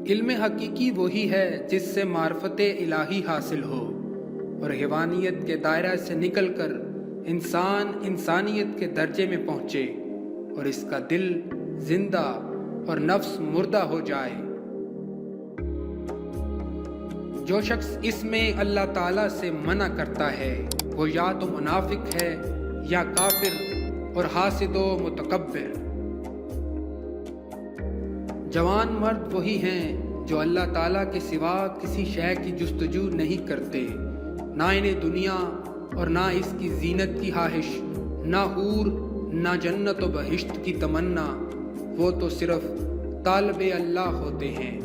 علم حقیقی وہی ہے جس سے معرفت الہی حاصل ہو اور حیوانیت کے دائرہ سے نکل کر انسان انسانیت کے درجے میں پہنچے اور اس کا دل زندہ اور نفس مردہ ہو جائے۔ جو شخص اس میں اللہ تعالیٰ سے منع کرتا ہے وہ یا تو منافق ہے یا کافر اور حاسد و متکبر۔ جوان مرد وہی ہیں جو اللہ تعالیٰ کے سوا کسی شے کی جستجو نہیں کرتے، نہ انہیں دنیا اور نہ اس کی زینت کی خواہش، نہ حور نہ جنت و بہشت کی تمنا، وہ تو صرف طالب اللہ ہوتے ہیں۔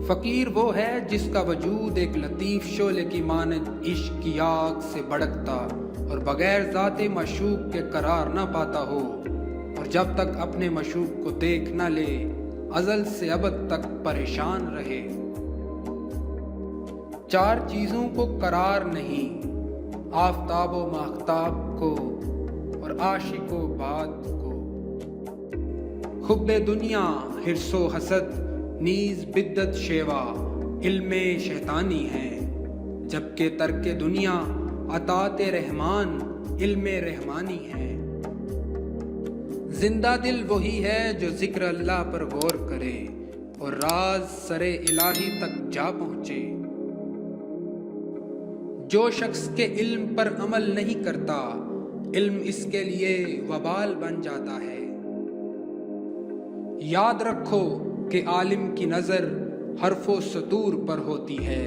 فقیر وہ ہے جس کا وجود ایک لطیف شعلے کی مانند عشق کی آگ سے بھڑکتا اور بغیر ذات معشوق کے قرار نہ پاتا ہو، اور جب تک اپنے معشوق کو دیکھ نہ لے ازل سے ابد تک پریشان رہے۔ چار چیزوں کو قرار نہیں، آفتاب و ماہتاب کو اور عاشق و باد کو۔ حب دنیا حرص و حسد نیز بدت شیوا علم شیطانی ہے، جبکہ ترک دنیا اطاعت رحمان علم رحمانی ہے۔ زندہ دل وہی ہے جو ذکر اللہ پر غور کرے اور راز سر الہی تک جا پہنچے۔ جو شخص کے علم پر عمل نہیں کرتا علم اس کے لیے وبال بن جاتا ہے۔ یاد رکھو کہ عالم کی نظر حرف و سطور پر ہوتی ہے،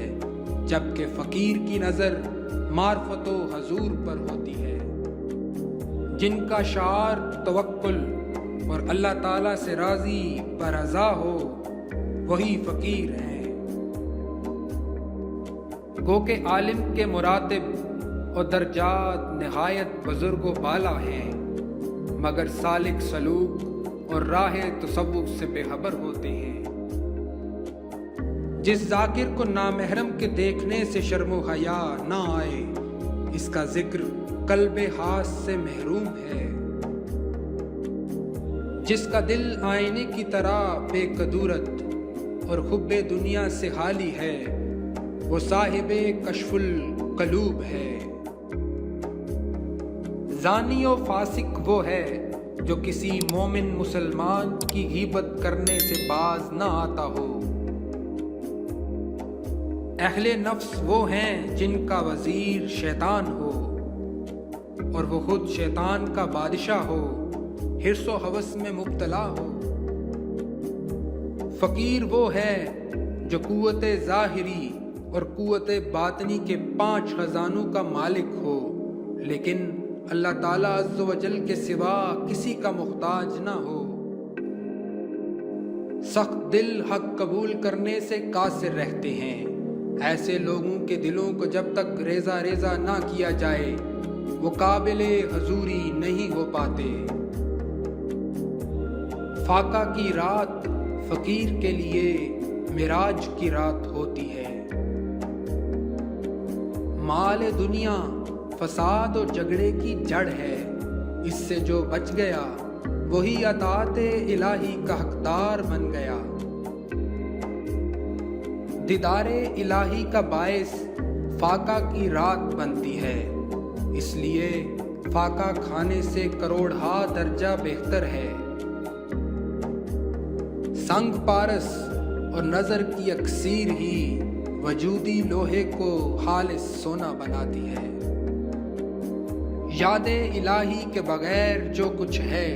جبکہ فقیر کی نظر معرفت و حضور پر ہوتی ہے۔ جن کا شعار توکل اور اللہ تعالیٰ سے راضی برضا ہو وہی فقیر ہیں۔ گو کہ عالم کے مراتب اور درجات نہایت بزرگ و بالا ہیں، مگر سالک سلوک اور راہ تصوف سے بے خبر ہوتے ہیں۔ جس ذاکر کو نامحرم کے دیکھنے سے شرم و حیا نہ آئے اس کا ذکر قلب حاس سے محروم ہے۔ جس کا دل آئینے کی طرح بے قدورت اور حب دنیا سے خالی ہے وہ صاحب کشف القلوب ہے۔ زانی و فاسق وہ ہے جو کسی مومن مسلمان کی غیبت کرنے سے باز نہ آتا ہو۔ اہل نفس وہ ہیں جن کا وزیر شیطان ہو اور وہ خود شیطان کا بادشاہ ہو، حرص و ہوس میں مبتلا ہو۔ فقیر وہ ہے جو قوت ظاہری اور قوت باطنی کے 5 خزانوں کا مالک ہو، لیکن اللہ تعالیٰ عز و جل کے سوا کسی کا محتاج نہ ہو۔ سخت دل حق قبول کرنے سے قاصر رہتے ہیں، ایسے لوگوں کے دلوں کو جب تک ریزہ ریزہ نہ کیا جائے وہ قابل حضوری نہیں ہو پاتے۔ فاقہ کی رات فقیر کے لیے معراج کی رات ہوتی ہے۔ مال دنیا فساد اور جھگڑے کی جڑ ہے، اس سے جو بچ گیا وہی اطاعت الہی کا حقدار بن گیا۔ دیدار الہی کا باعث فاقہ کی رات بنتی ہے، اس لیے فاقہ کھانے سے کروڑہا درجہ بہتر ہے۔ سنگ پارس اور نظر کی اکسیر ہی وجودی لوہے کو خالص سونا بناتی ہے۔ یاد الہی کے بغیر جو کچھ ہے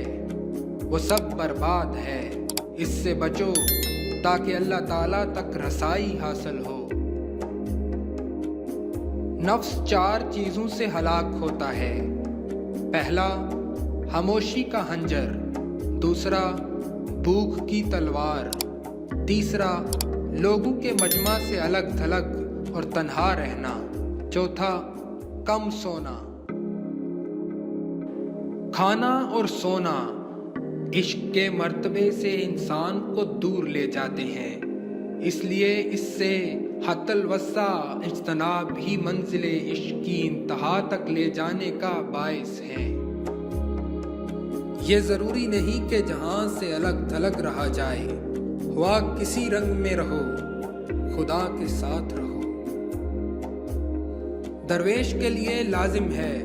وہ سب برباد ہے، اس سے بچو تاکہ اللہ تعالیٰ تک رسائی حاصل ہو۔ نفس 4 چیزوں سے ہلاک ہوتا ہے۔ پہلا خاموشی کا خنجر، دوسرا بھوک کی تلوار، تیسرا لوگوں کے مجمع سے الگ تھلگ اور تنہا رہنا، چوتھا کم سونا۔ کھانا اور سونا عشق کے مرتبے سے انسان کو دور لے جاتے ہیں، اس لیے اس سے حتی الوسع اجتناب ہی منزل عشق کی انتہا تک لے جانے کا باعث ہے۔ یہ ضروری نہیں کہ جہاں سے الگ تھلگ رہا جائے، ہوا کسی رنگ میں رہو خدا کے ساتھ رہو۔ درویش کے لیے لازم ہے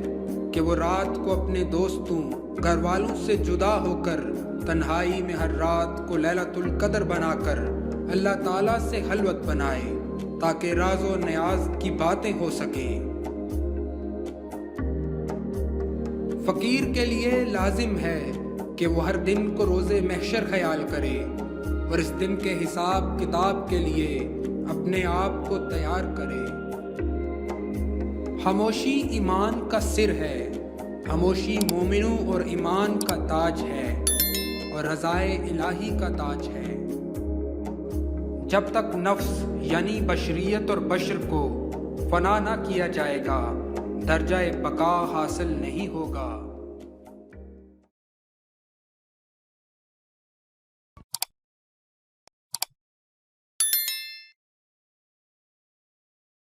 کہ وہ رات کو اپنے دوستوں گھر والوں سے جدا ہو کر تنہائی میں ہر رات کو لیلۃ القدر بنا کر اللہ تعالیٰ سے خلوت بنائے تاکہ راز و نیاز کی باتیں ہو سکیں۔ فقیر کے لیے لازم ہے کہ وہ ہر دن کو روز محشر خیال کرے اور اس دن کے حساب کتاب کے لیے اپنے آپ کو تیار کرے۔ خاموشی ایمان کا سر ہے، خاموشی مومنوں اور ایمان کا تاج ہے اور رضائے الہی کا تاج ہے۔ جب تک نفس یعنی بشریت اور بشر کو فنا نہ کیا جائے گا، درجہ بقا حاصل نہیں ہوگا۔